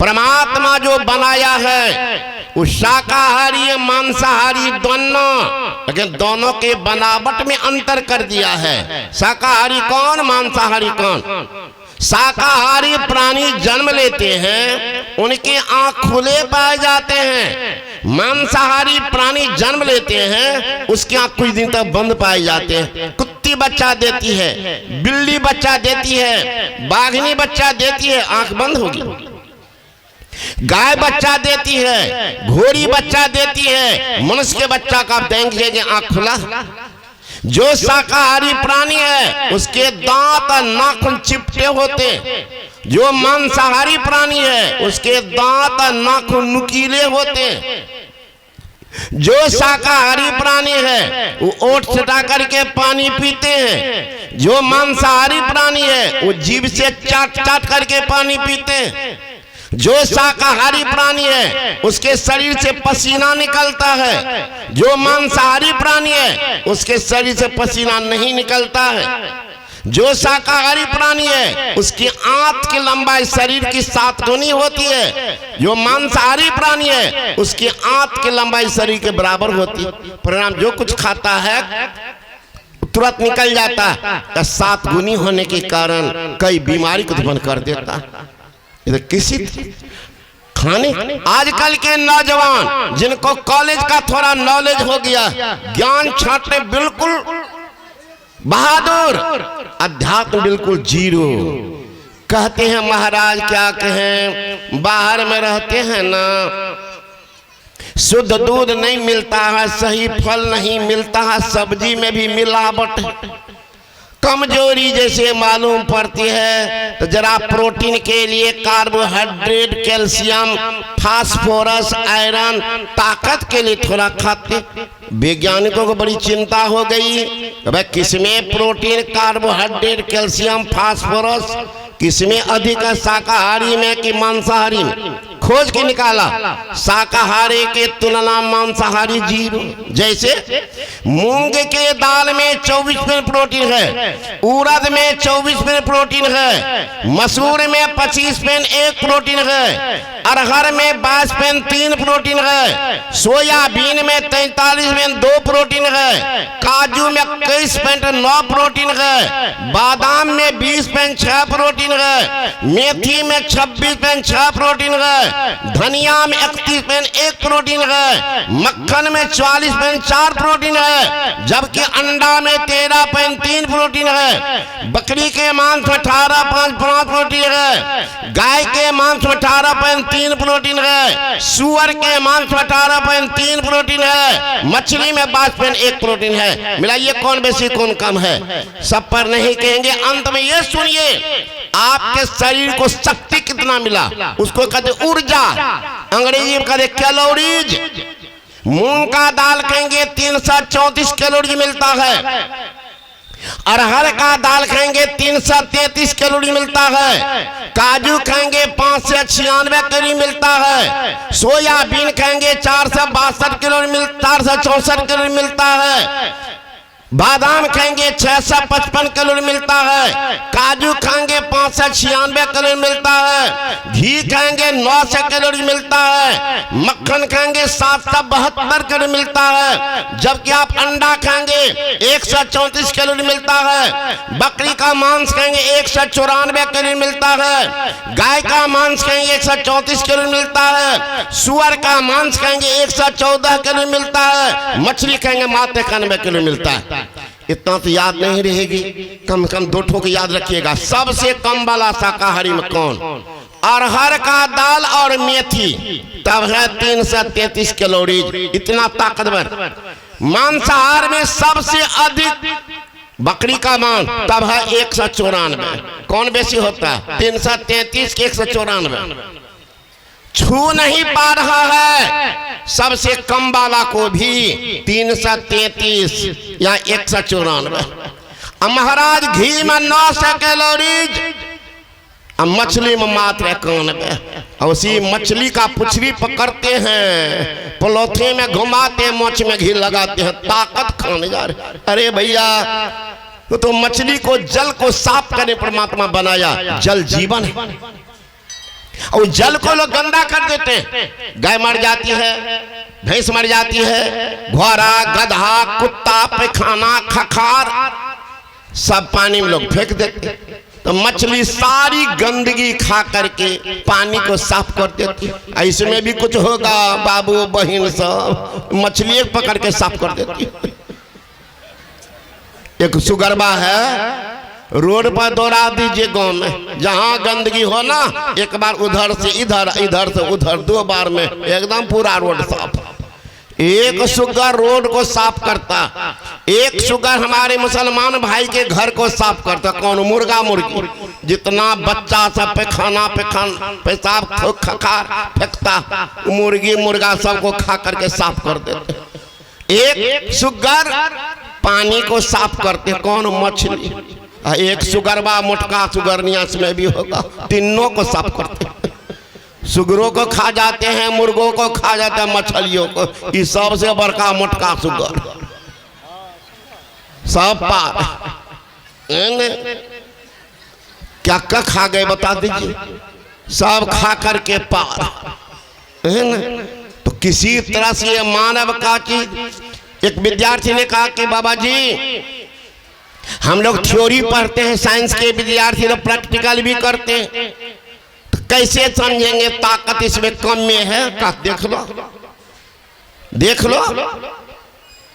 परमात्मा जो बनाया है वो शाकाहारी मांसाहारी दोनों, लेकिन दोनों के बनावट में अंतर कर दिया है। शाकाहारी कौन, मांसाहारी कौन? शाकाहारी प्राणी जन्म लेते हैं, उनके आंख खुले पाए जाते हैं। मांसाहारी प्राणी जन्म लेते हैं, उसके आंख कुछ दिन तक बंद पाए जाते हैं। कुत्ती बच्चा देती है, बिल्ली बच्चा देती है, बाघनी बच्चा देती है, आंख बंद होगी। गाय बच्चा देती है, घोड़ी बच्चा देती है, मनुष्य के बच्चा का देंगे आंख खुला। जो शाकाहारी प्राणी है उसके दांत और नाखून चिपटे होते। जो मांसाहारी प्राणी है उसके दांत और नाखून नुकीले होते। जो शाकाहारी प्राणी है वो ओठ सटा करके पानी पीते हैं। जो मांसाहारी प्राणी है वो जीभ से चाट चाट करके पानी पीते हैं। जो शाकाहारी प्राणी है उसके शरीर से पसीना निकलता है। जो मांसाहारी प्राणी है उसके शरीर से पसीना नहीं निकलता है। जो शाकाहारी प्राणी है उसकी आंत की लंबाई शरीर की 7 गुनी होती है। जो मांसाहारी प्राणी है उसकी आंत की लंबाई शरीर के बराबर होती है। परिणाम जो कुछ खाता है तुरंत निकल जाता है। 7 गुनी होने के कारण कई बीमारी को उत्पन्न कर देता है। किसी खाने आजकल के नौजवान जिनको कॉलेज का थोड़ा नॉलेज हो गया, ज्ञान छांटने बिल्कुल बहादुर, अध्यात्म बिल्कुल जीरो। कहते हैं महाराज क्या कहें, बाहर में रहते हैं ना, शुद्ध दूध नहीं मिलता है, सही फल नहीं मिलता है, सब्जी में भी मिलावट, कमजोरी जैसे मालूम पड़ती है। तो जरा प्रोटीन के लिए कार्बोहाइड्रेट, कैल्शियम, फास्फोरस, आयरन, ताकत के लिए थोड़ा खाते। वैज्ञानिकों को बड़ी चिंता हो गई, भाई किसमें प्रोटीन, कार्बोहाइड्रेट, कैल्शियम, फास्फोरस किसमें अधिक है, शाकाहारी में कि मांसाहारी में? खोज के निकाला शाकाहारी के तुलना मांसाहारी जीरो। जैसे मूंग के दाल में 24% प्रोटीन है, उड़द में 24% प्रोटीन है, मसूर में 25% 1 प्रोटीन है, अरहर में 22% 3 प्रोटीन है, सोयाबीन में 43% 2 प्रोटीन है, काजू में 21% 9 प्रोटीन है, बादाम में 20% 6 प्रोटीन है, मेथी में 26% 6 प्रोटीन है, धनिया में 31% 1 प्रोटीन है, मक्खन में 44% 4 प्रोटीन है, जबकि अंडा में 13.3 प्रोटीन है, बकरी के मांस में 18.5 प्रोटीन है, गाय के मांस में 18.3 प्रोटीन है, सुअर के मांस में 18.3 प्रोटीन है, मछली में 22.1 प्रोटीन है। मिलाइए कौन बेसी कौन कम है, सब पर नहीं कहेंगे। अंत में ये सुनिए, आपके शरीर को शक्ति कितना मिला, उसको कहते ऊर्जा, अंग्रेजी में कहते कैलोरीज। मूंग का दाल खाएंगे 334 कैलोरी मिलता है, अरहर का दाल खाएंगे 333 कैलोरी मिलता है, काजू खाएंगे 5 से 96 कैलोरी मिलता है, सोयाबीन खाएंगे 462 कैलोरी 464 कैलोरी मिलता है, बादाम खाएंगे 655 कैलोरी मिलता है, काजू खाएंगे 5 से 96 कैलोरी मिलता है, घी खाएंगे 900 कैलोरी मिलता है, मक्खन खाएंगे 772 कैलोरी मिलता है, जबकि आप अंडा खाएंगे 134 कैलोरी मिलता है, बकरी का मांस खाएंगे 194 कैलोरी मिलता है, गाय का मांस खाएंगे 134 कैलोरी मिलता है, सुअर का मांस खाएंगे 114 कैलोरी मिलता है, मछली खाएंगे मात्र 91 कैलोरी मिलता है। इतना तो याद नहीं रहेगी, कम से कम 2 ठोक याद रखिएगा। सबसे कम वाला शाकाहारी में कौन? अरहर का दाल और मेथी, तब है 333 कैलोरी, इतना ताकतवर। मांसाहार में सबसे अधिक बकरी का मांस, तब है 194। कौन बेसी होता है? 333 के 194। छू नहीं पा रहा है सबसे कम वाला को भी 333 या 194। महाराज घी में 900 कैलोरीज, मछली में मात्र 91। और उसी मछली का पुछरी पकड़ते हैं, पलोथे में घुमाते, मोच में घी लगाते हैं, ताकत खाने जा रहे। अरे भैया, तो मछली को, जल को साफ करने परमात्मा बनाया। जल जीवन है, और जल को लोग गंदा कर देते हैं। गाय मर जाती है, भैंस मर जाती है, घोड़ा, गधा, कुत्ता, पैखाना, खखार सब पानी में लोग फेंक देते। तो मछली सारी गंदगी खा करके पानी को साफ कर देती। इसमें भी कुछ होगा बाबू बहन सब, मछली पकड़ के साफ कर देती। एक सुगरबा है, रोड पर दौड़ा दीजिए गांव में, जहां गंदगी हो ना, एक बार उधर से इधर, इधर से उधर, 2 बार में एकदम पूरा रोड साफ। एक सुगर रोड को साफ करता, एक सुगर हमारे मुसलमान भाई के घर को साफ करता। कौन? मुर्गा मुर्गी, जितना बच्चा सब पैखाना पेशाब खखार फेंकता, मुर्गी मुर्गा सबको खा करके साफ कर देते। एक सुगर पानी को साफ करते। कौन? मछली। एक सुगरबा मोटका सुगरनिया में भी होगा, तीनों को साफ करते। सुगरों को खा जाते हैं, मुर्गों को खा जाते हैं, मछलियों को। ये सबसे बड़का मोटका सुगर सब पार क्या क्या खा गए बता दीजिए, सब खा करके पार है ना। तो किसी तरह से ये मानव का चीज। एक विद्यार्थी ने कहा कि बाबा जी हम लोग थ्योरी पढ़ते हैं, साइंस के विद्यार्थी लोग प्रैक्टिकल भी करते हैं, तो कैसे समझेंगे ताकत इसमें कम में है? का देख लो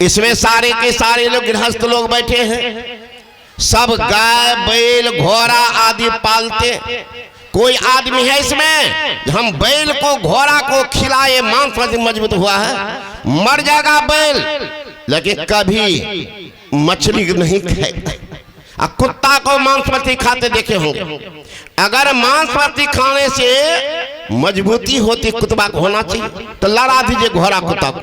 इसमें सारे के सारे लोग गृहस्थ लोग बैठे हैं, सब गाय बैल घोड़ा आदि पालते। कोई आदमी है इसमें हम बैल को घोड़ा को खिलाए मांस मजबूत हुआ है? मर जाएगा बैल, लेकिन कभी मछली नहीं खाएगा। कुत्ता को मांसपति खाते देखे होंगे। अगर मांसपति खाने से मजबूती होती कुत्ता को होना चाहिए, तो लड़ा दीजिए घोड़ा कुत्ता को।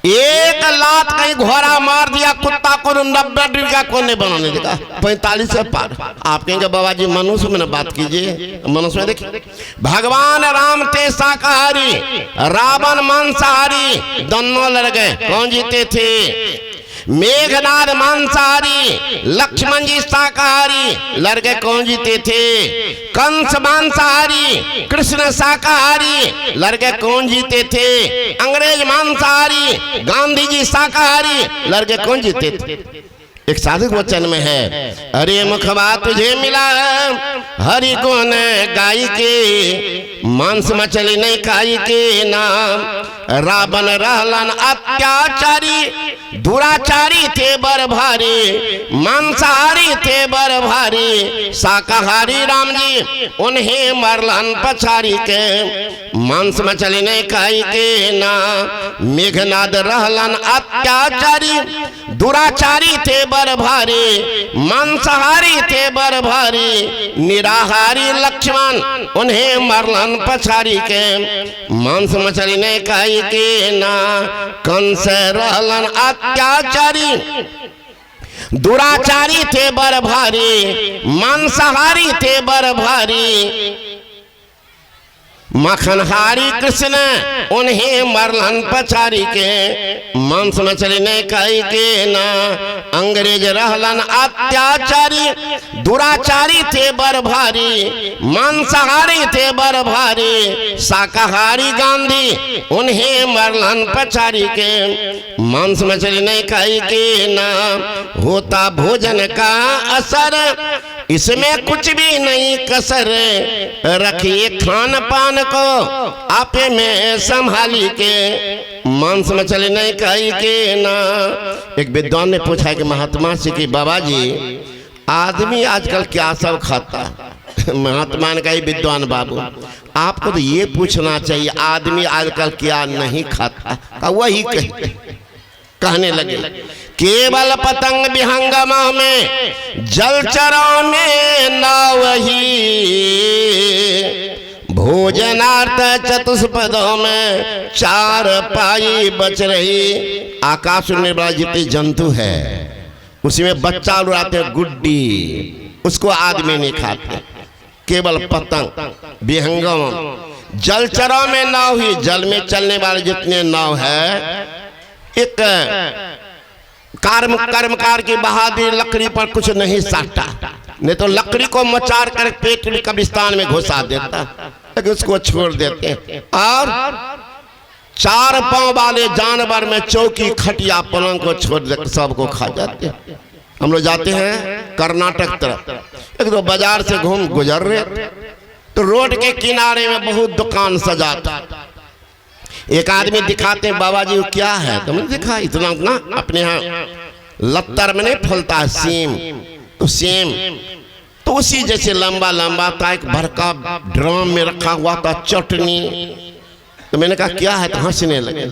एक लात कहीं घोड़ा मार दिया कुत्ता को, 90 डिग्री का कौन नहीं बनाने देगा, 45 से पार। आप कहेंगे बाबा जी मनुष्य में बात कीजिए, मनुष्य में देखिए भगवान राम थे शाकाहारी, रावण मांसाहारी, दोनों लड़ गए। कौन जीते थे? मेघनाद मांसाहारी, लक्ष्मण जी शाकाहारी, लड़ गए। कौन जीते थे? कंस मांसाहारी, कृष्ण शाकाहारी, लड़ गए। कौन जीते थे? अंग्रेज मांसाहारी, गांधी जी शाकाहारी, लड़ गए। कौन जीते थे? एक साधु वचन में है, अरे मुखबा तुझे मिला हरि गुण गाय के, मांस मछली नहीं खाई के नाम। रावण रहलन अत्याचारी, दुराचारी थे बर भारी, मांसाहारी थे बर भारी, शाकाहारी राम जी उन्हें मरलन पछाड़ी के, मांस मछली नहीं खाई के नाम। मेघनाद रहलन अत्याचारी, दुराचारी थे बर भारी, मांसाहारी थे बर भारी, निराहारी लक्ष्मण उन्हें मरलन पछाड़ी के, मांस मछली नहीं खाई के ना। कंस रहलन अत्याचारी, दुराचारी थे बर भारी, मांसाहारी थे बर भारी, मखनहारी कृष्ण उन्हें मरलन पछाड़ी के, मांस मछली नहीं खाई के ना। अंग्रेज रहलन अत्याचारी, दुराचारी थे बर भारी, मांसाहारी थे बर भारी, शाकाहारी गांधी उन्हें मरलन पछाड़ी के, मांस मछली नहीं खाई के ना। होता भोजन का असर, इसमें कुछ भी नहीं कसर, रखिए खान पान को आपे में संभाली के, मांस मछली नहीं खाई के ना। एक विद्वान ने पूछा कि महात्मा से कि बाबा जी आदमी आजकल क्या सब खाता? महात्मा ने कहा विद्वान बाबू आपको तो ये पूछना चाहिए आदमी आजकल क्या नहीं खाता। वही कहने लगे, केवल पतंग विहंगमा में जलचरों में नावही, भोजनार्थ चतुष्पदों में चार पाई बच रही। आकाश में बड़ा जितने जंतु है उसमें बच्चा उड़ाते गुड्डी, उसको आदमी नहीं खाते। केवल पतंग विहंगम जलचरों में नाव ही, जल में चलने वाले जितने नाव है, एक कर्मकार की बहादुर लकड़ी पर कुछ नहीं साटा, नहीं तो लकड़ी को मचार कर पेट में कब्रिस्तान में घुसा देता, लेकिन उसको छोड़ देते हैं। और 4 पांव वाले जानवर में चौकी खटिया पलंग को छोड़ देकर सबको खा जाते हैं। हम लोग जाते हैं कर्नाटक तरफ, एक तो बाजार से घूम गुजर रहे तो रोड के किनारे में बहुत दुकान सजा था। एक आदमी दिखाते हैं, बाबा जी वो क्या है? तो मैंने देखा इतना उतना अपने यहाँ लत्तर में नहीं फलता है सीम, तो सेम तो उसी जैसे लंबा लंबा था, एक भरका ड्रम में रखा हुआ था चटनी। तो मैंने कहा क्या है? तो हंसने लगे।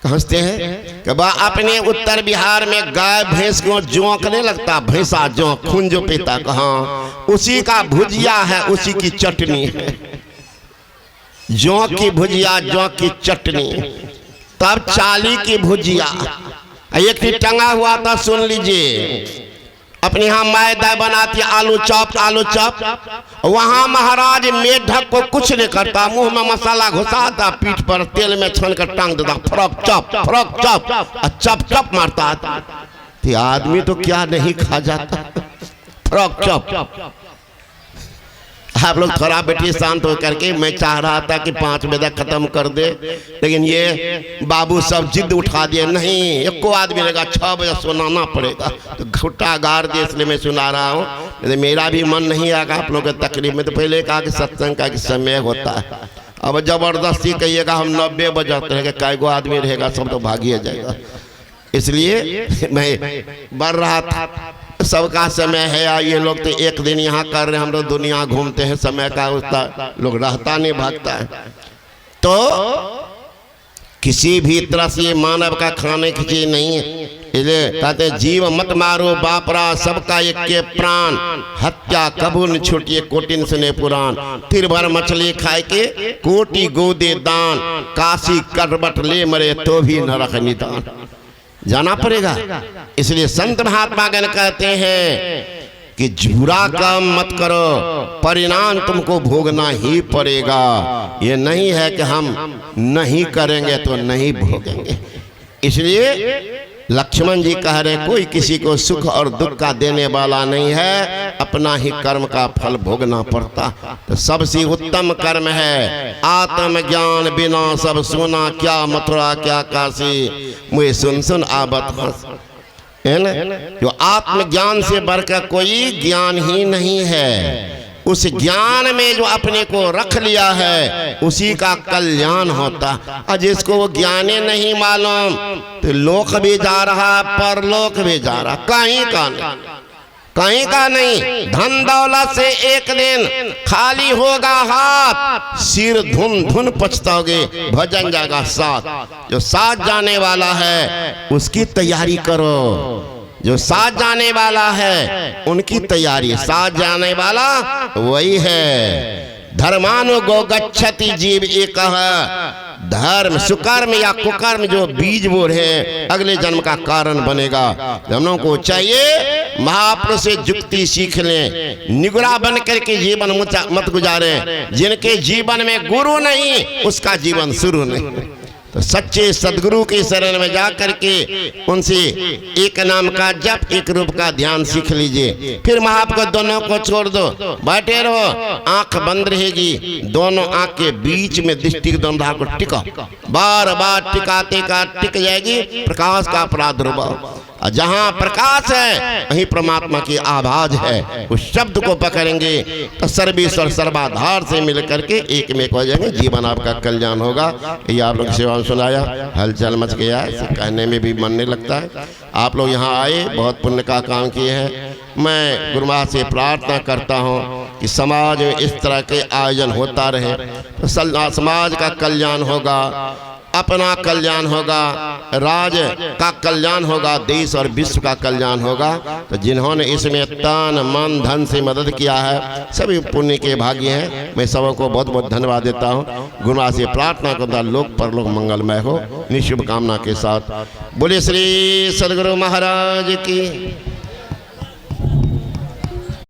हंसते हैं कि बा अपने उत्तर बिहार में गाय भैंस को जोंक नहीं लगता, भैंसा जोंक खून जो पीता, कहाँ उसी का भुजिया है, उसी की चटनी है, जोंक की भुजिया, जोंक की चटनी। तब चाली की भुजिया, एक ही टंगा हुआ था, सुन लीजिए, अपने यहाँ मैदा बनाती आलू चॉप, आलू चॉप। वहां महाराज मेढक को कुछ नहीं करता, मुंह में मसाला घुसाता, पीठ पर तेल में छन कर टांग देता, फ्रॉक चॉप चप चप मारता। तो आदमी तो क्या नहीं खा जाता, फ्रॉक चॉप। आप लोग थोड़ा बेटी शांत होकर के, मैं चाह रहा था कि 5 बजे तक खत्म कर दे, लेकिन ये बाबू सब जिद उठा दिए, नहीं एको आदमी रहेगा, 6 बजे सुनाना पड़ेगा। तो घुट्टा गाड़ दिए, इसलिए मैं सुना रहा हूँ। मेरा भी मन नहीं आएगा आप लोग के तकलीफ में। तो पहले कहा कि सत्संग का समय होता है, अब जबरदस्ती कहिएगा हम 90 बजे रहेगा, कै गो आदमी रहेगा, सब तो भागिए जाएगा। इसलिए मैं बढ़ रहा था, सबका समय है। ये लोग तो एक दिन यहाँ कर रहे हैं, हम लोग दुनिया घूमते हैं, समय का उसका लोग रहता नहीं, भागता है। तो किसी भी तरह से मानव का खाने की चीज नहीं है। इसलिए कहते जीव मत मारो बापरा, सबका एक के प्राण, हत्या कबू न छूटिए, कोटिन सुने पुराण। तिर भर मछली खाए के कोटि गोदे दान, काशी करबट ले मरे तो भी न रख निदान। जाना पड़ेगा। इसलिए संत महात्मा गण कहते हैं कि बुरा काम मत करो, परिणाम तुमको भोगना ही पड़ेगा। ये नहीं है कि हम नहीं करेंगे तो नहीं भोगेंगे। इसलिए लक्ष्मण जी कह रहे कोई किसी को सुख और दुख का देने वाला नहीं है, अपना ही कर्म का फल भोगना पड़ता। तो सबसे उत्तम कर्म है आत्मज्ञान, बिना सब सुना, क्या मथुरा क्या काशी, मुझे सुन सुन आबत हंस, है ना। जो आत्मज्ञान से बढ़कर कोई ज्ञान ही नहीं है। उस ज्ञान में जो अपने को रख लिया है उसी का कल्याण होता। और जिसको वो ज्ञाने नहीं मालूम तो लोक भी जा रहा, परलोक भी जा रहा, कहीं का नहीं। धन दौलत से एक दिन खाली होगा हाथ, सिर धुन धुन पछताओगे, भजन जाएगा साथ। जो साथ जाने वाला है उसकी तैयारी करो, जो साथ जाने वाला है उनकी तैयारी। साथ जाने वाला वही है। धर्मानु गो गच्छति जीव एक, धर्म सुकर्म या कुकर्म जो बीज बोर है अगले जन्म का कारण बनेगा। हम लोगों को चाहिए महापुरुष से जुक्ति सीख लें, निगुरा बन करके जीवन मत गुजारे। जिनके जीवन में गुरु नहीं उसका जीवन शुरू नहीं। तो सच्चे सदगुरु के शरण में जा करके उनसे एक नाम का जप, एक रूप का ध्यान सीख लीजिए। फिर महाप्रभु दोनों को छोड़ दो, बैठे रहो, आंख बंद रहेगी, दोनों आंख के बीच में दृष्टि दोनों को टिका, बार बार टिकाते का टिक जाएगी प्रकाश का प्रादुर्भाव। जहाँ प्रकाश है वहीं परमात्मा की आवाज है। उस शब्द को पकड़ेंगे तो सर्वेश्वर सर्वाधार से मिल करके एक में हो जाएंगे, जीवन आपका कल्याण होगा। ये आप लोग सेवा सुनाया, हलचल मच गया है, इसे कहने में भी मन नहीं लगता है। आप लोग यहाँ आए, बहुत पुण्य का काम किए हैं। मैं गुरु महाराज से प्रार्थना करता हूँ कि समाज में इस तरह के आयोजन होता रहे तो समाज का कल्याण होगा, अपना कल्याण होगा, राज्य का कल्याण होगा, देश और विश्व का कल्याण होगा। तो जिन्होंने इसमें तन मन धन से मदद किया है सभी पुण्य के भागी हैं। मैं सबों को बहुत बहुत धन्यवाद देता हूँ। गुरु महाराज से प्रार्थना करता लोक परलोक मंगलमय हो, निःशुभ कामना के साथ। बोले श्री सदगुरु महाराज की।